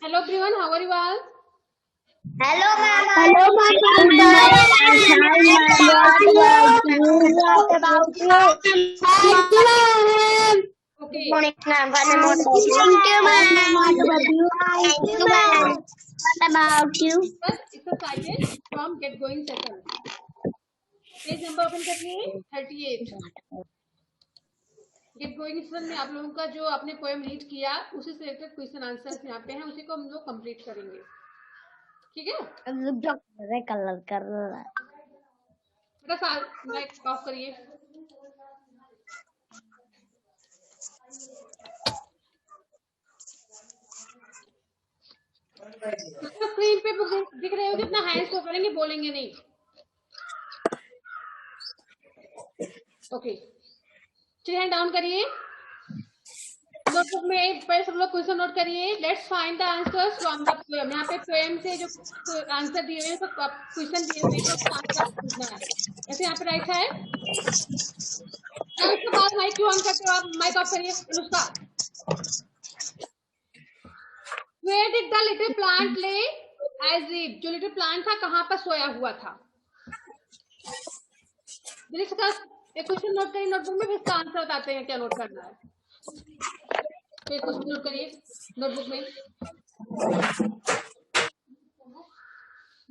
Hello everyone, how are you all? Hello, ma'am. Hello, my What about you? Thank you, ma'am. Good Okay, morning, ma'am. What about Thank you? you, ma'am. What about you? Thank Thank you, you, ma'am. ma'am. What about you? first exercises from Get Going session. Page number open करिए 38। Get going session में आप लोगों का जो आपने poem read किया उसी से रिलेटेड क्वेश्चन आंसर्स यहाँ पे हैं, उसी को हम लोग कंप्लीट करेंगे। ठीक है, कलर कर रहा है। बेटा माइक ऑफ करिए। स्क्रीन पे दिख रहे हो कि अपना हैंड्स को करेंगे, बोलेंगे नहीं। ओके, चलिए हैंड डाउन करिए। नोटबुक में पर सब लोग क्वेश्चन नोट करिए। Let's find the answers from the poem. यहाँ पे पोएम से जो आंसर दिए हुए हैं, तो क्वेश्चन दिए हुए हैं, तो आंसर पूछना है। ऐसे यहाँ पे राइट है। उसके बाद माइक क्यों ऑन करते हो आप? माइक ऑफ करिए। Anushka, where did the little plant lay as if? जो लिटिल प्लांट था कहाँ पर सोया हुआ था? एक क्वेश्चन नोट करिए नोटबुक में, फिर इसका आंसर बताते हैं क्या नोट करना है। तो एक क्वेश्चन नोट करिए नोटबुक में।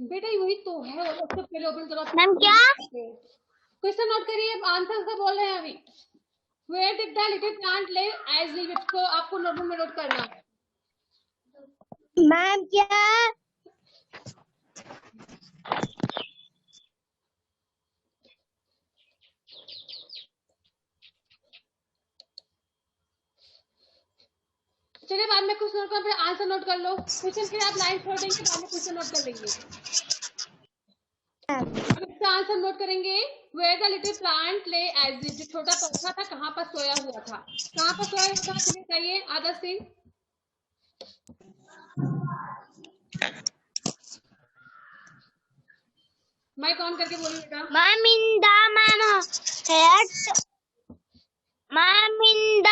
बेटा वही तो है, और सबसे पहले ओपन करो। मैम क्या? क्वेश्चन नोट करिए, आंसर सब बोल रहे हैं अभी। Where did the little plant lay as if? इसको आपको नोटबुक में नोट करना है। मैम क्या? चलिए बाद में क्वेश्चन नोट कर, आंसर नोट कर लो। क्वेश्चन के आप लाइन छोड़ देंगे, बाद में क्वेश्चन नोट कर लेंगे। इसका आंसर नोट करेंगे। Where the little plant lay as if? जो छोटा पौधा था कहाँ पर सोया हुआ था? कहाँ पर सोया हुआ था? चलिए बताइए आदर्श सिंह। माइक ऑन करके बोलिए बेटा। Ma'am in the head ma'am in the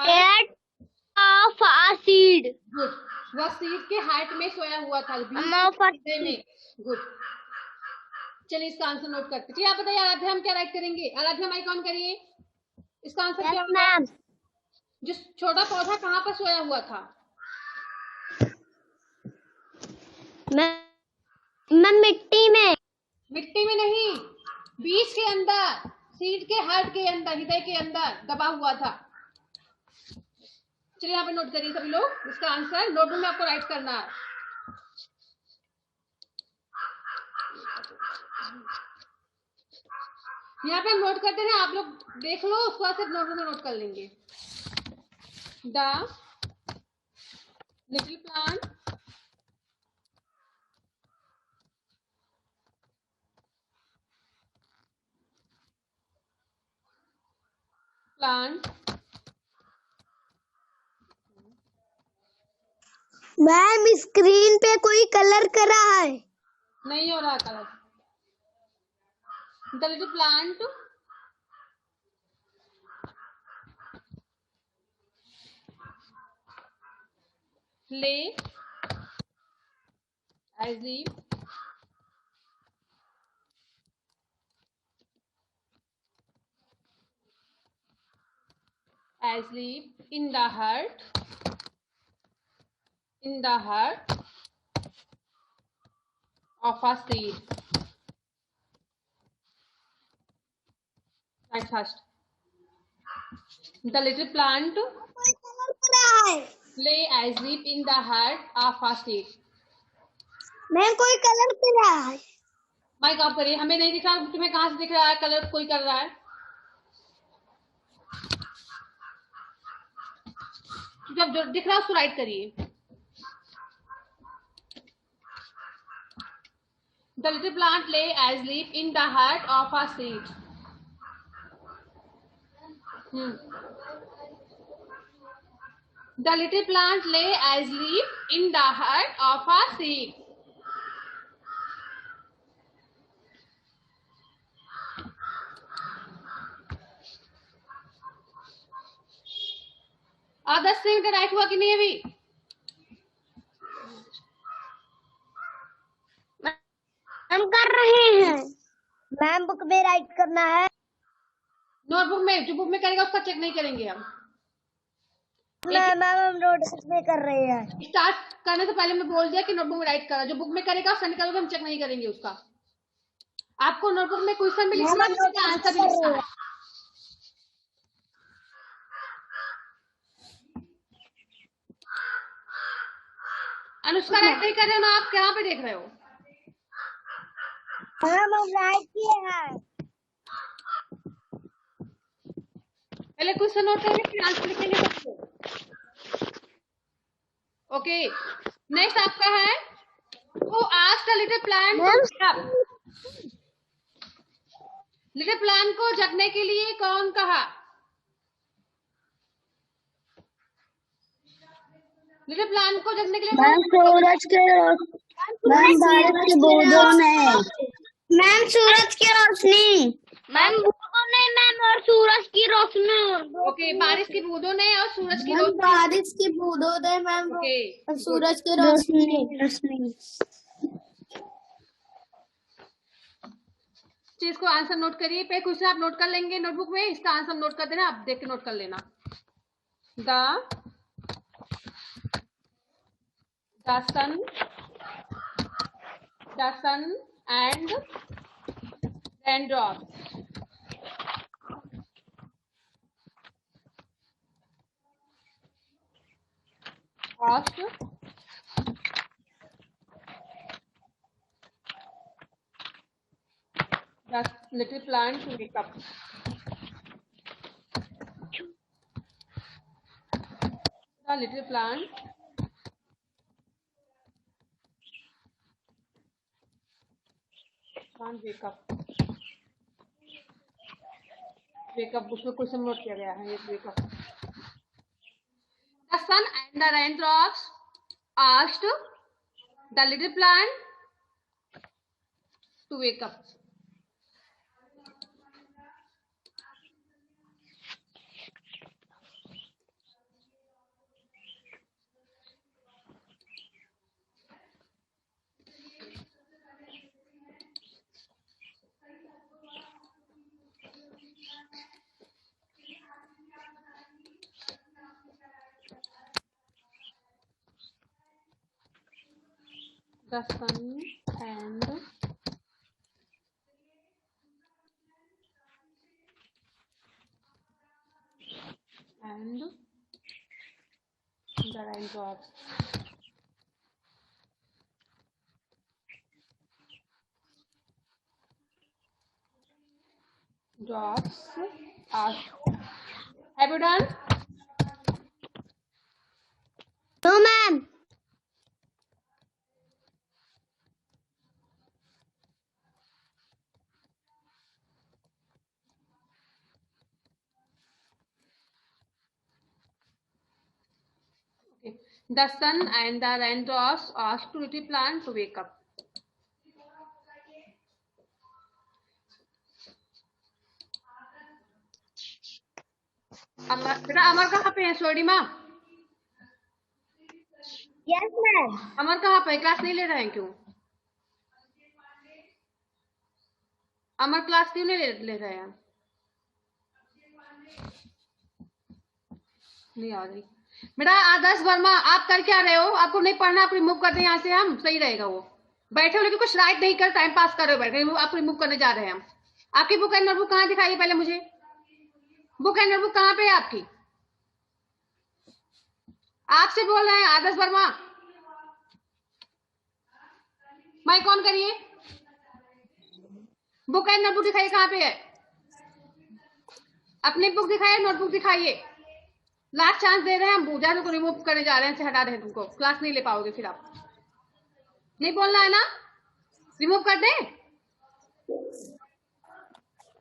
head of a seed. Good, वह सीड के हाइट में सोया हुआ था, बीज ऑफ अ के में। गुड, चलिए इसका आंसर नोट करते हैं। आप बताइए आराध्या, हम क्या राइट करेंगे? आराध्या माइक ऑन करिए। इसका आंसर क्या होगा? मैम जो छोटा पौधा कहाँ पर सोया हुआ था? मैम मिट्टी में। मिट्टी में नहीं, बीज के अंदर, सीड के हार्ट के अंदर, हृदय के अंदर दबा हुआ था। चलिए यहाँ पे नोट करिए सभी लोग। इसका आंसर नोटबुक में आपको राइट करना है। यहाँ पे नोट करते हैं, आप लोग देख लो, उसको सिर्फ नोटबुक में नोट कर लेंगे। The little plant plant ma'am screen पे कोई कलर कर रहा है। नहीं हो रहा colour. The little plant lay as if in the heart of a seed. Right, first. The little plant lay as if in the heart of a seed. Ma'am कोई colour कर रहा है। माइक ऑफ करिए। हमें नहीं दिख रहा, तुम्हें कहाँ से दिख रहा है कलर कोई कर रहा है? जब जो दिख रहा है उसको राइट करिए। The little plant lay as leaf in the heart of a seed. The little plant lay as leaf in the heart of a seed. Adarsh Singh right हुआ कि नहीं अभी? हम कर रहे हैं मैम। बुक में राइट करना है। नोटबुक में, जो बुक में करेगा उसका चेक नहीं करेंगे हम। मैम हम नोटबुक में कर रहे हैं। स्टार्ट करने से पहले मैं बोल दिया कि नोटबुक में राइट करा, जो बुक में करेगा उसका निकालोगे, हम चेक नहीं करेंगे उसका। आपको नोटबुक में क्वेश्चन भी लिखना है, उसका आंसर भी लिखना है। अनुष्का राइट नहीं कर रहे हो ना आप? कहाँ पे देख रहे हो? मैम हम राइट किए हैं। पहले क्वेश्चन नोट करेंगे फिर आंसर लिखेंगे सबको। ओके, नेक्स्ट आपका है who asked a little plant to wake up? Little plant को जगने के लिए कौन कहा? लिटिल प्लांट को जगने के लिए मैम सूरज के मैम बारिश की बूंदों ने। मैम सूरज की रोशनी। मैम बूंदों ने मैम और सूरज की रोशनी। ओके, बारिश की बूंदों ने और सूरज की रोशनी। बारिश की बूंदों ने मैम ओके, और सूरज की रोशनी। चीज को आंसर नोट करिए। पे क्वेश्चन आप नोट कर लेंगे नोटबुक में, इसका आंसर नोट कर देना, आप देख के नोट कर लेना। The sun and raindrops asked the little plant to wake up. The little plant can't wake up. Wake up, उसमें क्वेश्चन नोट किया गया है, ये wake up. The sun and the raindrops asked the little plant to wake up. The sun and the raindrops asked. Have you done? No ma'am. Okay. The sun and the raindrops asked to little plant to wake up. बेटा अमर कहाँ पे है? Swarnima, yes ma'am. अमर कहाँ पे? Class नहीं ले रहे हैं क्यों? अमर क्लास क्यों नहीं ले रहे हैं? नहीं आ रही। बेटा आदर्श वर्मा, आप कर क्या रहे हो? आपको नहीं पढ़ना, आप रिमूव कर दें यहाँ से, हम सही रहेगा वो। बैठे हो लेकिन कुछ राइट नहीं कर, टाइम पास कर रहे हो बैठे, आप रिमूव करने जा रहे हैं हम। आपकी बुक एंड नोटबुक कहाँ दिखाइए पहले मुझे। बुक एंड नोटबुक कहाँ पे है आपकी? आपसे बोल रहे हैं आदर्श वर्मा, माइक ऑन करिए। बुक एंड नोटबुक दिखाइए कहाँ पे है। अपनी बुक दिखाइए, नोटबुक दिखाइए। लास्ट चांस दे रहे हैं हम, पूजा को रिमूव करने जा रहे हैं, से हटा रहे हैं तुमको, क्लास नहीं ले पाओगे फिर आप। नहीं बोलना है ना, रिमूव कर दे।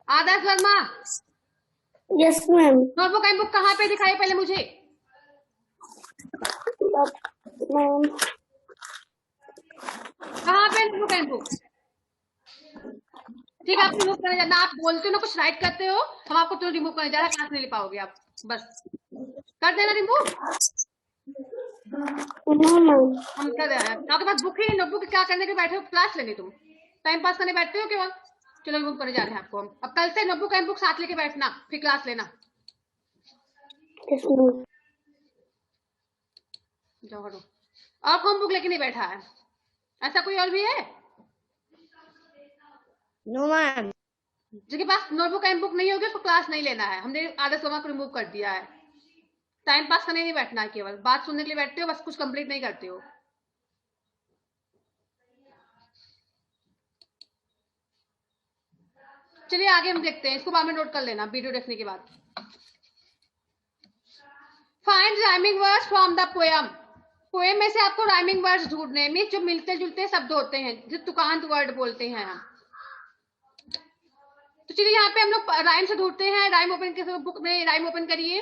Adarsh Verma, yes ma'am. Notebook and book कहाँ पे दिखाइए पहले मुझे। मैम कहाँ पे नोटबुक एंड बुक? ठीक है, आप रिमूव करने जाना। आप बोलते हो ना कुछ राइट करते हो, हम आपको तो रिमूव करने जा रहे हैं, क्लास नहीं ले पाओगे आप, बस कर देना रिमूव। हम कर रहे हैं, आपके पास बुक ही नहीं, नोटबुक क्या करने के बैठे हो? क्लास लेने तुम। टाइम पास करने बैठते हो केवल? चलो रिमूव करने जा रहे हैं आपको हम। अब कल से नोटबुक एंड बुक साथ लेके बैठना, फिर क्लास लेना। जाओ हटो। और कौन बुक लेके नहीं बैठा है? ऐसा कोई और भी है नो मैम। जिसके पास नोटबुक एंड बुक नहीं होगी उसको क्लास नहीं लेना है। हमने आदर्श वर्मा को रिमूव कर दिया है। टाइम पास करने नहीं बैठना है, केवल बात सुनने के लिए बैठते हो, बस कुछ कंप्लीट नहीं करते हो। चलिए आगे हम देखते हैं, इसको बाद में नोट कर लेना वीडियो देखने के बाद। Find rhyming words from the poem. Poem में से आपको राइमिंग वर्ड्स ढूंढने में जो मिलते जुलते शब्द होते हैं, जो तुकांत वर्ड बोलते हैं हम। तो चलिए यहाँ पे हम लोग राइम से ढूंढते हैं। राइम ओपन बुक में राइम ओपन करिए।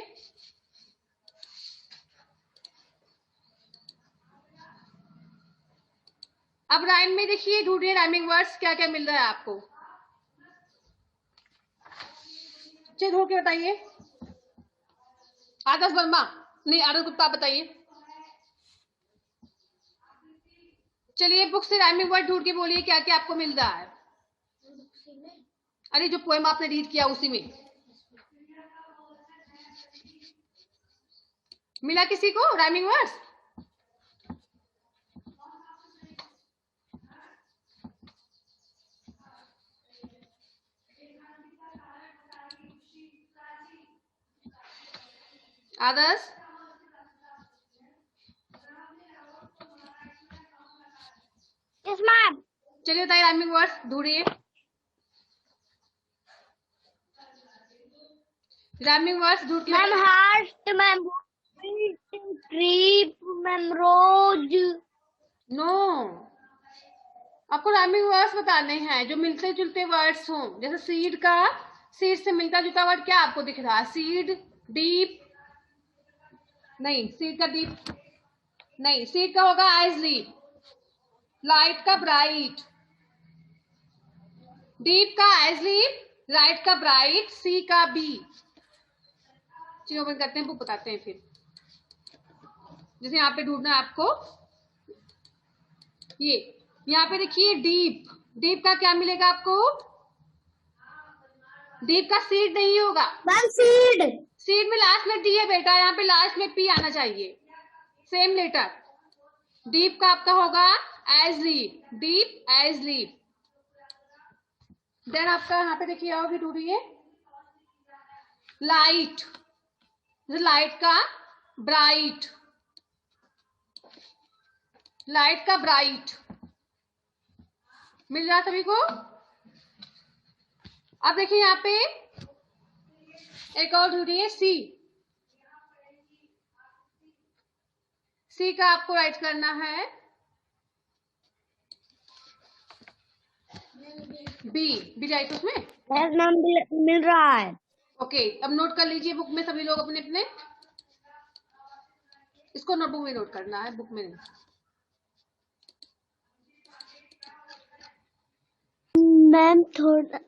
अब राइम में देखिए, ढूंढिए राइमिंग वर्ड्स क्या क्या मिल रहा है आपको। चलिए ढूंढ के बताइए। आदर्श वर्मा नहीं, आदर्श गुप्ता बताइए। चलिए बुक से राइमिंग वर्ड ढूंढ के बोलिए क्या क्या आपको मिल रहा है। अरे जो पोएम आपने रीड किया उसी में मिला किसी को rhyming words? Adarsh yes ma'am. चलिए बताइए राइमिंग वर्ड्स ढूंढिए। राइमिंग वर्ड्स ढूंढ के ma'am heart ma'am, trip ma'am, rose. No, आपको राइमिंग वर्ड्स बताने हैं जो मिलते जुलते वर्ड्स हों। जैसे सीड का, सीड से मिलता जुलता वर्ड क्या आपको दिख रहा है? सीड, डीप नहीं, सीड का डीप नहीं, सीड का होगा आइजली, लाइट का ब्राइट, डीप का आइजली, राइट का ब्राइट, सी का बी। चीज ओपन करते हैं, बुक बताते हैं फिर। जैसे यहाँ पे ढूंढना है आपको, ये यहाँ पे देखिए डीप, डीप का क्या मिलेगा आपको? डीप का सीड नहीं होगा मैम सीड। सीड में लास्ट में डी है बेटा, यहाँ पे लास्ट में पी आना चाहिए, सेम लेटर। डीप का आपका होगा as leap, deep as leap. Then आपका यहाँ पे देखिए और भी ढूंढिए। लाइट, लाइट का ब्राइट, लाइट का ब्राइट मिल रहा सभी को? अब देखिए यहाँ पे एक और ढूंढिए, सी। सी का आपको राइट करना है बी, बी राइट उसमें। यस मैम, मिल रहा है। ओके, अब नोट कर लीजिए बुक में सभी लोग अपने अपने। इसको नोटबुक में नोट करना है, बुक में नहीं। मैम थोड़ा,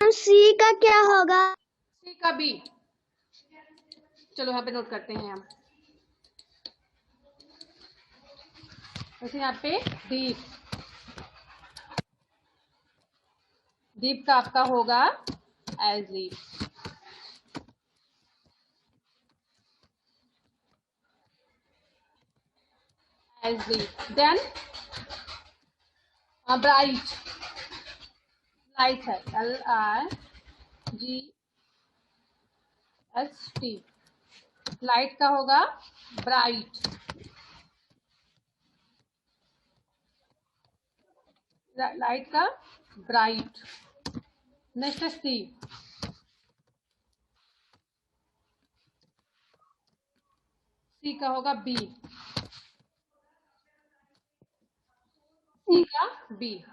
सी का क्या होगा? सी का बी। चलो यहाँ पे नोट करते हैं हम। वैसे यहाँ पे डीप, डीप का आपका होगा as leap, as leap. Then bright, light है LIGHT, लाइट का होगा ब्राइट, लाइट का ब्राइट। नेक्स्ट है सी, सी का होगा बी, सी का बी।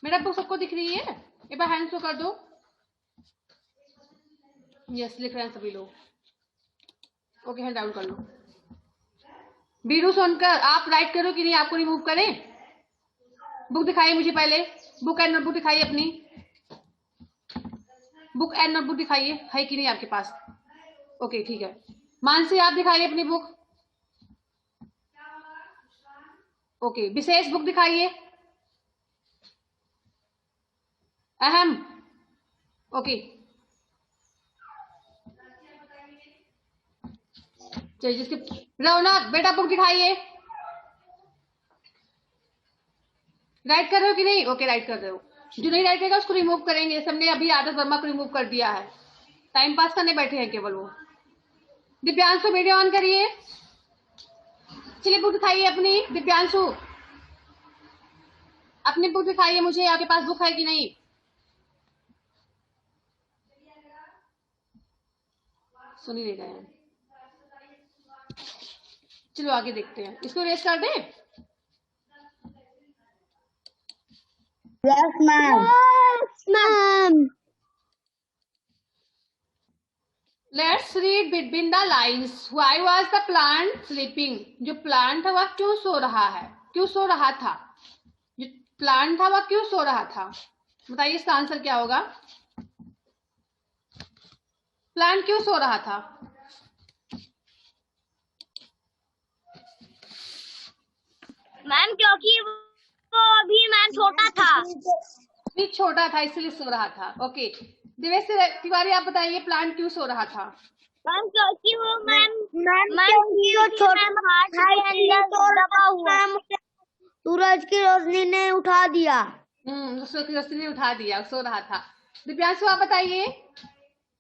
मेरा बुक सबको दिख रही है? एक बार हैंड शो कर दो। यस, लिख रहे हैं सभी लोग। ओके, हैंड डाउन कर लो। बीरू सोनकर, आप राइट करो कि नहीं, आपको रिमूव करें? बुक दिखाइए मुझे पहले, बुक एंड नोटबुक दिखाइए अपनी, बुक एंड नोटबुक दिखाइए, है कि नहीं आपके पास? ओके ठीक है। मानसी आप दिखाइए अपनी बुक। ओके, विशेष बुक दिखाइए। अहम, ओके चलिए। जिसके रौनक बेटा बुक दिखाइए। राइट कर रहे हो कि नहीं? ओके राइट कर रहे हो। जो नहीं राइट करेगा उसको रिमूव करेंगे। सबने अभी आदर्श वर्मा को रिमूव कर दिया है, टाइम पास करने बैठे हैं केवल वो। दिव्यांशु वीडियो ऑन करिए। चलिए बुक दिखाइए अपनी। दिव्यांशु अपनी बुक दिखाइए मुझे, आपके पास बुक है कि नहीं? सुन ही नहीं रहे हैं। चलो आगे देखते हैं, इसको रेस कर दे। Yes ma'am. Ma'am let's read between the lines. Why was the plant sleeping? जो प्लांट था वह क्यों सो रहा है? क्यों सो रहा था? जो प्लांट था वह क्यों सो रहा था? बताइए इसका आंसर क्या होगा? प्लांट क्यों सो रहा था? मैम क्योंकि वो अभी मैम छोटा था। भी छोटा था इसलिए सो रहा था। ओके, दिवेश तिवारी आप बताइए प्लांट क्यों सो रहा था? मैम क्योंकि वो मैम क्योंकि वो छोटा हार्ट के अंदर दबा हुआ, सूरज की रोशनी ने उठा दिया। सूरज की रोशनी ने उठा दिया, सो रहा था। दिव्यांशु आप बताइए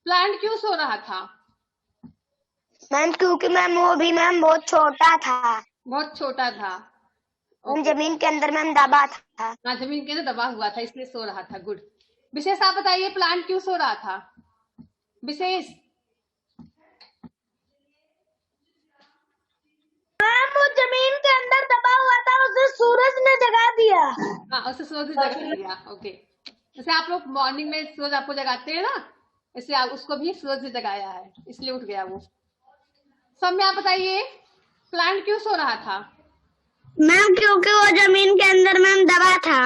प्लांट क्यों सो रहा था? मैम क्योंकि मैम वो भी मैम बहुत छोटा था, बहुत छोटा था। मैम जमीन के अंदर मैम दबा था। हाँ, जमीन के अंदर दबा हुआ था इसलिए सो रहा था। गुड। विशेष आप बताइए प्लांट क्यों सो रहा था? विशेष। मैम वो जमीन के अंदर दबा हुआ था, उसे सूरज ने जगा दिया। हाँ, उसे सूरज ने जगा दिया। ओके, जैसे आप लोग मॉर्निंग में सूरज आपको जगाते हैं ना, इसलिए आप उसको भी सूरज ने जगाया है, इसलिए उठ गया वो। सब में आप बताइए प्लांट क्यों सो रहा था? मैम क्योंकि वो जमीन के अंदर मैम दबा था।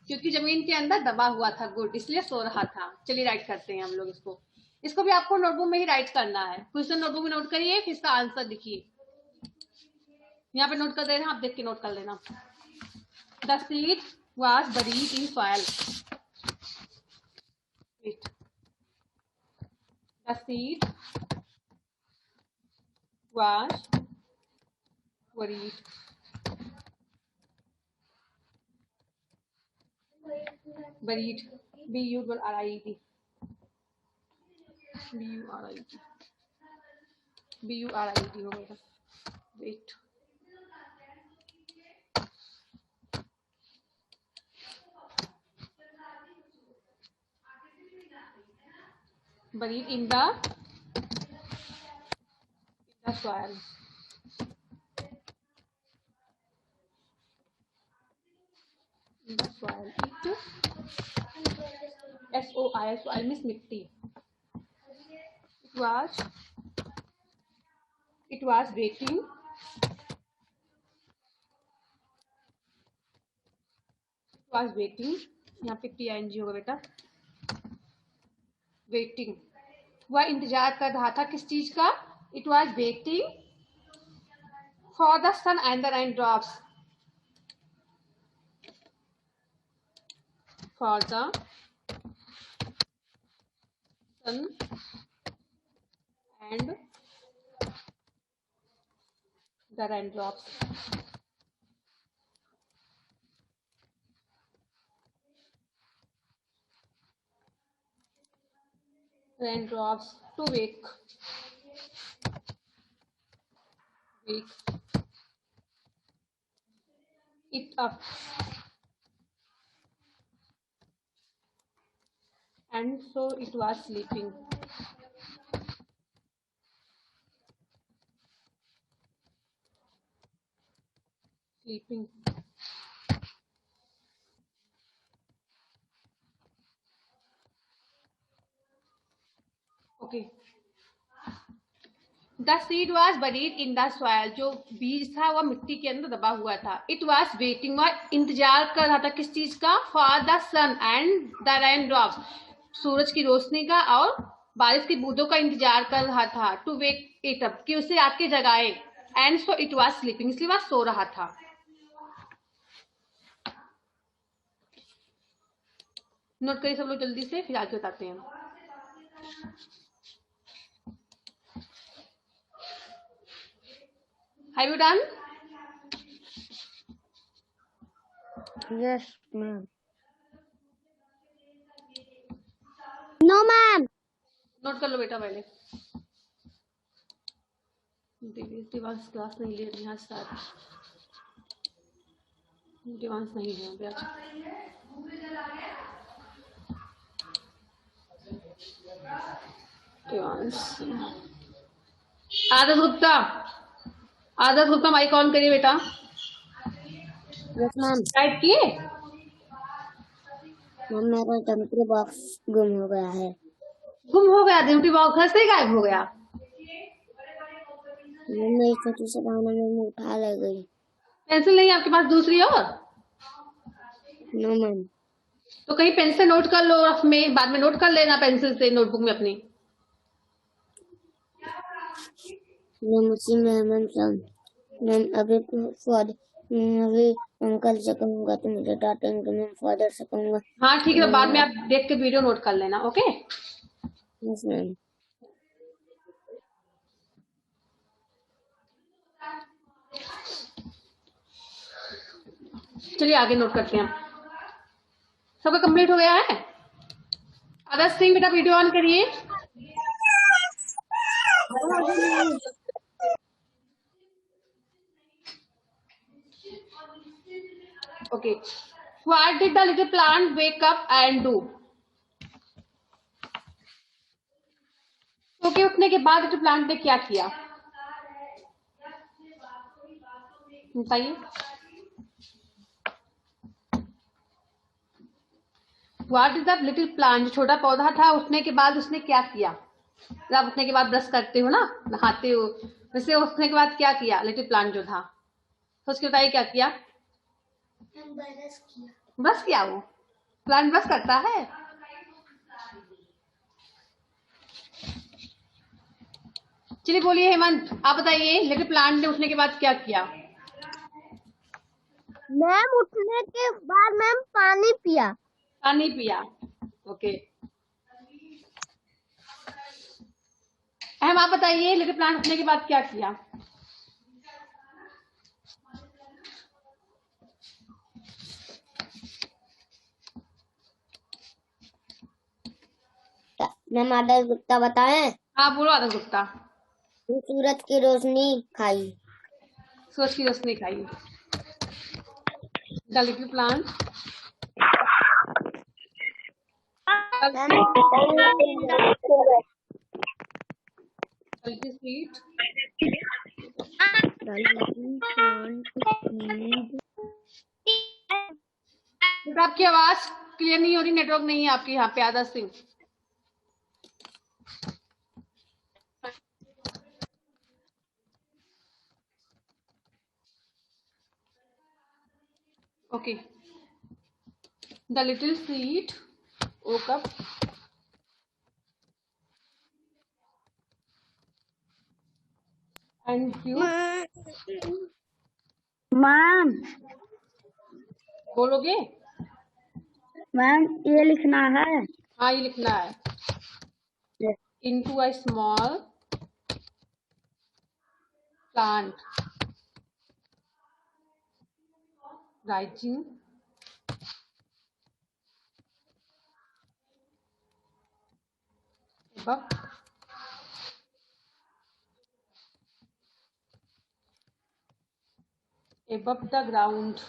क्योंकि जमीन के अंदर दबा हुआ था। गुड, इसलिए सो रहा था। चलिए राइट करते हैं हम लोग इसको। इसको भी आपको नोटबुक में ही राइट करना है। क्वेश्चन नोटबुक में नोट करिए, फिर इसका आंसर लिखिए। यहाँ पे नोट कर देना, आप देख के नोट कर लेना। The seed was buried in soil. The seed was buried buried, B-U-R-I-E-D, B-U-R-I-E-D, B-U-R-I-E-D हो गया। Wait, buried in the soil. In the soil. S-O-I-L, soil means मिट्टी. It was waiting. It was waiting. यहाँ पे T-I-N-G होगा बेटा। Waiting. वह इंतजार कर रहा था किस चीज का? It was waiting for the sun and the raindrops. For the sun and the raindrops. Raindrops to wake it up, and so it was sleeping. Sleeping. Okay. The seed was buried in the soil, जो बीज था वह मिट्टी के अंदर दबा हुआ था। इट वॉज वेटिंग, वह इंतजार कर रहा था किस चीज का? For the sun and the rain drops, सूरज की रोशनी का और बारिश की बूंदों का इंतजार कर रहा था। टू वेक इट अप, कि उसे आके जगाए। And so it was sleeping, इसलिए वह सो रहा था। नोट करिए सब लोग जल्दी से, फिर आगे बताते हैं। Have you done? Yes, ma'am. No ma'am. नोट कर लो बेटा पहले। दिवांश क्लास नहीं ले रही है आज, दिवांश नहीं है अभी आज। आदर्श गुप्ता, आदर्श गुप्ता माइक ऑन करिए बेटा। Yes, ma'am. टाइप किए? मैम मेरा ज्योमेट्री बॉक्स गुम हो गया है। गुम हो गया? ज्योमेट्री बॉक्स घर से गायब हो गया? मेरी छोटी सी बहन में उठा ले गई। पेंसिल नहीं आपके पास दूसरी और? No ma'am. तो कहीं पेन से नोट कर लो, रफ में बाद में नोट कर लेना पेंसिल से नोटबुक में अपनी। मैम उसी में मैम मैम अभी अभी अंकल से कहूँगा तो मुझे डांटेंगे, मैम फादर से कहूँगा। हाँ ठीक है, बाद में आप देख के वीडियो नोट कर लेना। Okay yes ma'am. चलिए आगे नोट करते हैं। सबका कंप्लीट हो गया है? आदर्श सिंह बेटा वीडियो ऑन करिए। Okay, what did the little plant wake up and do? तो के उठने के बाद लिटिल प्लांट ने क्या किया? बताइए। What did the little plant, जो छोटा पौधा था, उठने के बाद उसने क्या किया? जब उठने के बाद ब्रश करते हो ना, नहाते हो, वैसे उठने के बाद क्या किया लिटिल प्लांट जो था? सोच के बताइए क्या किया? ब्रश किया। वो प्लांट ब्रश करता है? चलिए बोलिए हेमंत, आप बताइए लिटिल प्लांट ने उठने के बाद क्या किया? मैम उठने के बाद मैम पानी पिया। पानी पिया। ओके, आप बताइए लिटिल प्लांट उठने के बाद क्या किया? मैम आदर्श गुप्ता बताएं? हाँ बोलो आदर्श गुप्ता। सूरज की रोशनी खाई। सूरज की रोशनी खाई। द लिटिल प्लांट सीड आपकी आवाज क्लियर नहीं हो रही, नेटवर्क नहीं है आपके यहाँ पे Adarsh Singh. Okay, the little seed woke up and you ma'am बोलोगे? मैम ये लिखना है। हाँ ये लिखना है। into a small plant rising above the ground.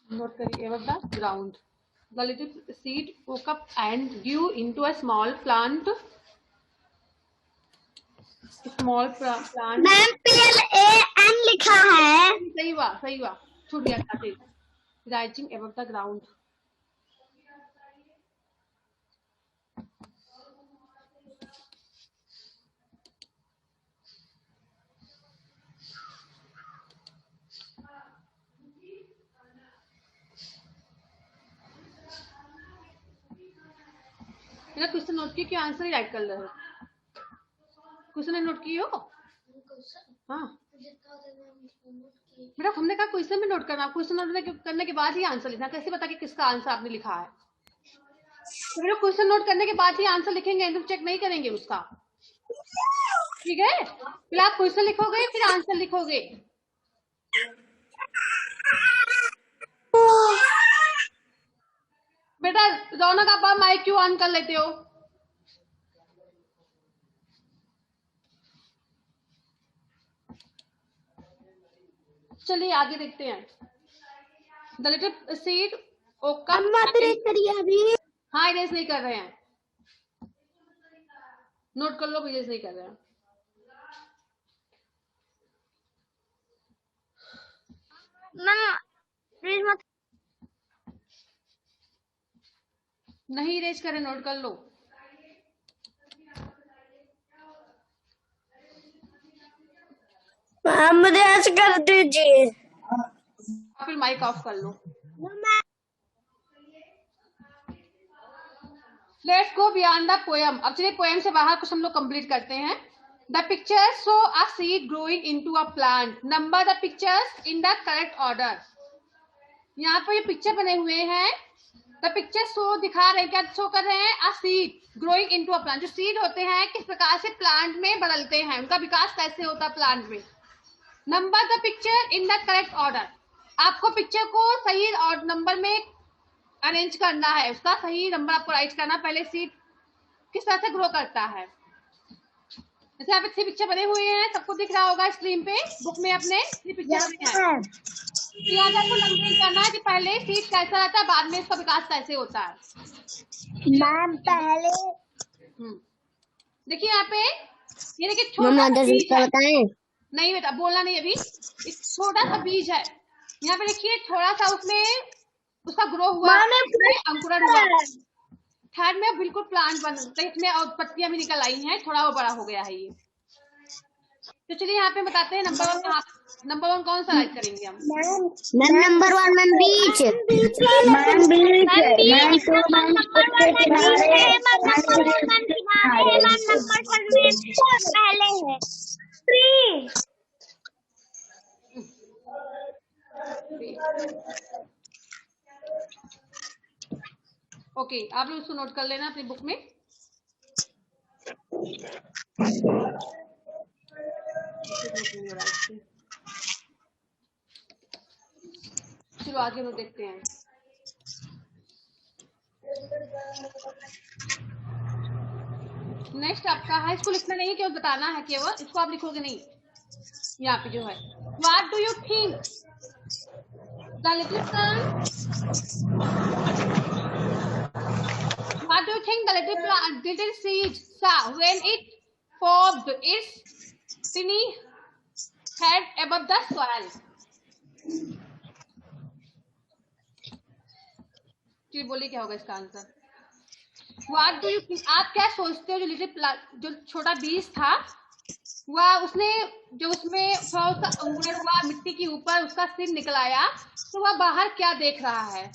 Note करिए above the ground. The little seed woke up and grew into a small plant. Small plant. Ma'am PLAN लिखा है। सही हुआ, छूट गया खाते। Rising above the ground. मेरा question note किया, क्यों आंसर ही राइट कर रहे हो? क्वेश्चन नोट किए हो? हाँ बेटा, हमने कहा क्वेश्चन में नोट करना, क्वेश्चन नोट करने के बाद ही आंसर लिखना। कैसे पता कि किसका आंसर आपने लिखा है? तो बेटा क्वेश्चन नोट करने के बाद ही आंसर लिखेंगे, तुम चेक नहीं करेंगे उसका, ठीक है? फिर आप क्वेश्चन लिखोगे फिर आंसर लिखोगे। बेटा रौनक, आप माइक क्यों ऑन कर लेते हो? चलिए आगे देखते हैं। द लिटिल सीड ओका। करिए अभी। हाँ इरेज नहीं कर रहे हैं, नोट कर लो, इरेज नहीं कर रहे हैं। प्लीज मत। नहीं इरेज करें, नोट कर लो। मैम रेस कर दीजिए। फिर माइक ऑफ कर लो। Let's go beyond the poem. अब चलिए पोएम से बाहर कुछ हम लोग कंप्लीट करते हैं। The pictures show a seed growing into a plant. Number the pictures in the correct order. यहाँ पर ये पिक्चर बने हुए हैं। द पिक्चर शो दिखा रहे हैं, क्या शो कर रहे हैं? A seed growing into a plant. जो सीड होते हैं किस प्रकार से प्लांट में बदलते हैं, उनका विकास कैसे होता है प्लांट में। Number the picture in the correct order. आपको पिक्चर को सही नंबर में अरेंज करना है, उसका सही नंबर आपको राइट करना। पहले सीड किस तरह से ग्रो करता है। जैसे यहाँ पे 3 पिक्चर बने हुए हैं, सबको दिख रहा होगा स्क्रीन पे, बुक में अपने 3 पिक्चर बने हैं। यहाँ पे आपको नंबरिंग करना है कि पहले सीड कैसा रहता है, बाद में इसका विकास कैसे होता है। मैम पहले देखिए यहाँ पे, ये देखिए छोटा सा बीज है। नहीं बेटा बोलना नहीं, अभी एक छोटा सा बीज है। यहाँ पे देखिए थोड़ा सा उसमें उसका ग्रो हुआ, अंकुरण हुआ। थर्ड में बिल्कुल प्लांट बन, इसमें और पत्तियां भी निकल आई हैं, थोड़ा वो बड़ा हो गया है ये। तो चलिए यहाँ पे बताते हैं नंबर 1 कौन सा राइट करेंगे हम? मैम नंबर 1 मैम बीच। मैम बीच है। मैम 2 मैम पहले है। 3 ओके, आप लोग उसको नोट कर लेना अपनी बुक में। चलो आगे हम देखते हैं। नेक्स्ट आपका है, इसको लिखना नहीं है, केवल बताना है केवल, इसको आप लिखोगे नहीं। यहाँ पे जो है, what do you think the little plant, what do you think the little plant, little seed saw when it popped its tiny head above the soil? चलिए बोलिए क्या होगा इसका answer. What do you think, आप क्या सोचते हो? जो लिटिल जो छोटा बीज था, वह उसने जो उसमें थोड़ा सा अंकुरण हुआ मिट्टी के ऊपर, उसका सिर निकल आया, तो वह बाहर क्या देख रहा है?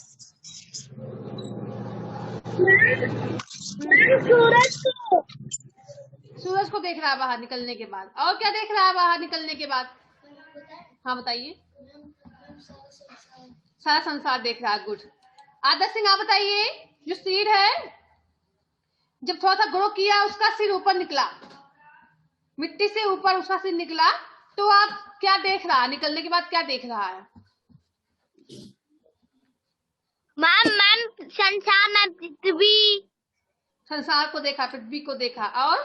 सूरज को देख रहा है बाहर निकलने के बाद। और क्या देख रहा है बाहर निकलने के बाद? हाँ बताइए। सारा संसार देख रहा है। गुड। आदर्श सिंह आप बताइए, जो सीड है जब थोड़ा सा ग्रो किया, उसका सिर ऊपर निकला, मिट्टी से ऊपर उसका सिर निकला, तो आप क्या देख रहा है? निकलने के बाद क्या देख रहा है? मैम संसार में पृथ्वी, संसार को देखा, पृथ्वी को देखा, और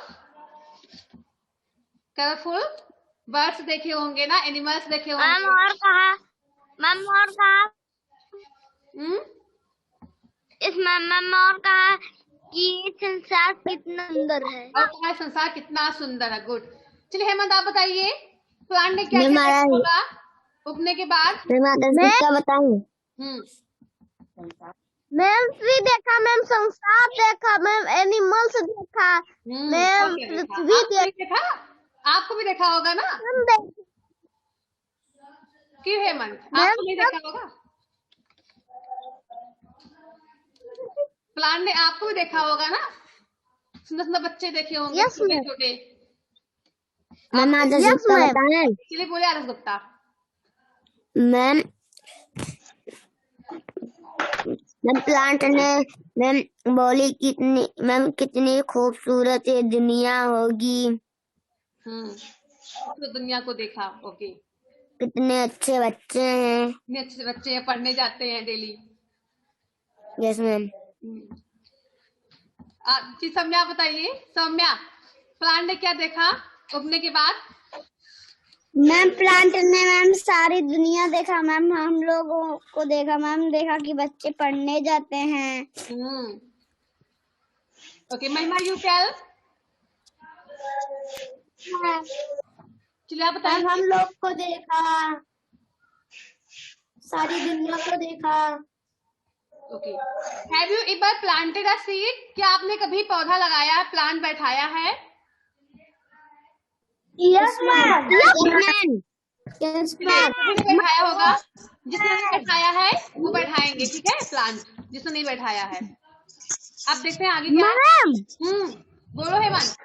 कलरफुल बर्ड्स देखे होंगे ना, एनिमल्स देखे होंगे। मैम और कहा इस मैम और कहा कि संसार कितना सुंदर है, और कहा संसार कितना सुंदर है। गुड। चलिए हेमंत आप बताइए, प्लांट ने क्या क्या होगा उगने के बाद? मैं बताऊं? मैम ट्री देखा, मैम संसार देखा, मैम एनिमल्स देखा, मैम और क्या देखा? पृथ्वी आपको भी देखा? आपको भी देखा होगा ना? क्यों हेमंत, आपको नहीं देखा होगा? प्लांट ने आपको भी देखा होगा ना? सुंदर सुंदर बच्चे देखे होंगे, Yes, छोटे ma'am. छोटे। मैम आदर्श गुप्ता बताएं। चलिए बोले आदर्श गुप्ता। मैम मैम प्लांट ने मैम बोली कितनी खूबसूरत ये दुनिया होगी, तो दुनिया को देखा। ओके, कितने अच्छे बच्चे हैं। इतने अच्छे बच्चे हैं, पढ़ने जाते हैं डेली। Yes ma'am. जी सौम्या आप बताइए। सौम्या, प्लांट ने क्या देखा उगने के बाद? मैम प्लांट ने मैम सारी दुनिया देखा, मैम हम लोगों को देखा, मैम देखा कि बच्चे पढ़ने जाते हैं। ओके, महिमा यू टेल। चलिए आप बताइए। हम लोग को देखा, सारी दुनिया को देखा। Okay, have you ever planted a seed? क्या आपने कभी पौधा लगाया है, प्लांट बैठाया है? Yes ma'am. बैठाया होगा। जिसने नहीं बैठाया है वो बैठाएंगे, ठीक है? प्लांट जिसने नहीं बैठाया है। अब देखते हैं आगे क्या है। बोलो हेमंत।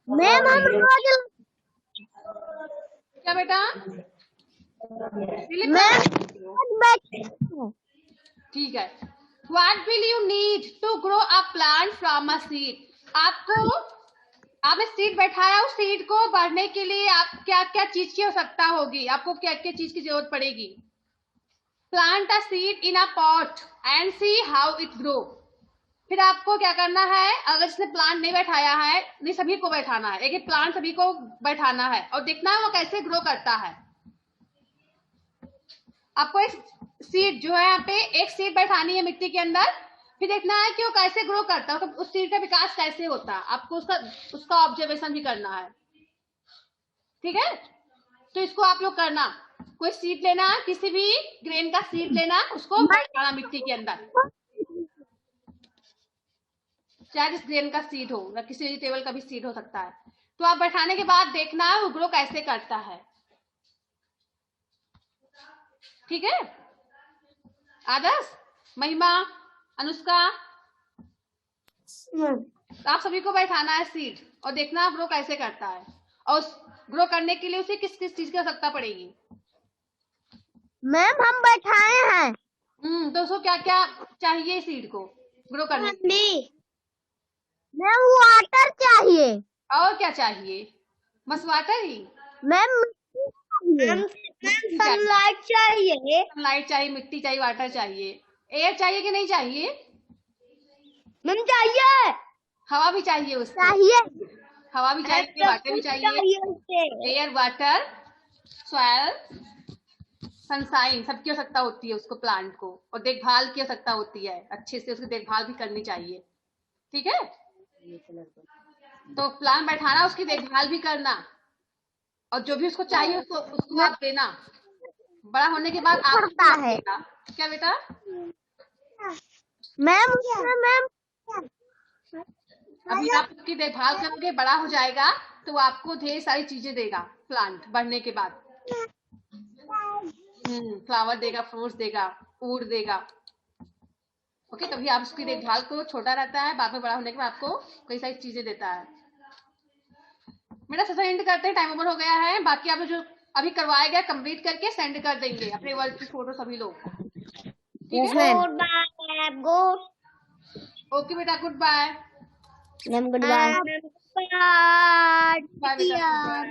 मैम हम रोज क्या बेटा? ठीक है। What will you need to grow a plant from a seed? आपने सीड बैठाया, उस सीड को बढ़ने के लिए आप क्या क्या चीज की आवश्यकता होगी? आपको क्या क्या चीज की जरूरत पड़ेगी? Plant a seed in a pot and see how it grow. फिर आपको क्या करना है? अगर जिसने प्लांट नहीं बैठाया है, नहीं सभी को बैठाना है, एक एक प्लांट सभी को बैठाना है और देखना है वो कैसे ग्रो करता है। आपको एक सीड जो है यहाँ पे एक सीड बैठानी है मिट्टी के अंदर, फिर देखना है कि वो कैसे ग्रो करता है, उस सीड का विकास कैसे होता है। आपको उसका ऑब्जर्वेशन भी करना है, ठीक है? तो इसको आप लोग करना, कोई सीड लेना, किसी भी ग्रेन का सीड लेना, उसको बैठाना मिट्टी के अंदर, चाहे जिस ग्रेन का सीड हो या किसी वेजिटेबल का भी सीड हो सकता है। तो आप बैठाने के बाद देखना है वो ग्रो कैसे करता है, ठीक है? आदर्श, महिमा, अनुष्का, आप सभी को बैठाना है सीड और देखना ग्रो कैसे करता है, और ग्रो करने के लिए उसे किस किस चीज की आवश्यकता पड़ेगी? मैम हम बैठाए हैं। तो उसको क्या क्या चाहिए सीड को ग्रो करने के लिए? मैम वाटर चाहिए। और क्या चाहिए? बस वाटर ही? मैम सनलाइट चाहिए। सनलाइट चाहिए, मिट्टी चाहिए, वाटर चाहिए, एयर चाहिए कि नहीं चाहिए? मैम चाहिए। हवा भी चाहिए उसको? चाहिए। हवा भी चाहिए, वाटर भी चाहिए, एयर, वाटर, सॉइल, सनशाइन, सबकी आवश्यकता होती है उसको, प्लांट को, और देखभाल की आवश्यकता होती है, अच्छे से उसकी देखभाल भी करनी चाहिए, ठीक है? तो प्लांट बैठाना, उसकी देखभाल भी करना, और जो भी उसको चाहिए उसको आप देना। बड़ा होने के बाद आप करता है। क्या बेटा? मैम अभी आप उसकी देखभाल करोगे, बड़ा हो जाएगा तो आपको ढेर सारी चीजें देगा प्लांट बढ़ने के बाद। फ्लावर देगा, फ्रूट्स देगा, फूड देगा। ओके, तभी आप उसकी देखभाल करो, छोटा रहता है, बाद में बड़ा होने के बाद आपको कई सारी चीजें देता है। मेरा सेशन एंड करते हैं, टाइम ओवर हो गया है। बाकी आप जो अभी करवाया गया कंप्लीट करके सेंड कर देंगे अपने वर्क की फोटो सभी लोग, ठीक है? ओके बेटा, good bye. Ma'am good bye. Bye बेटा।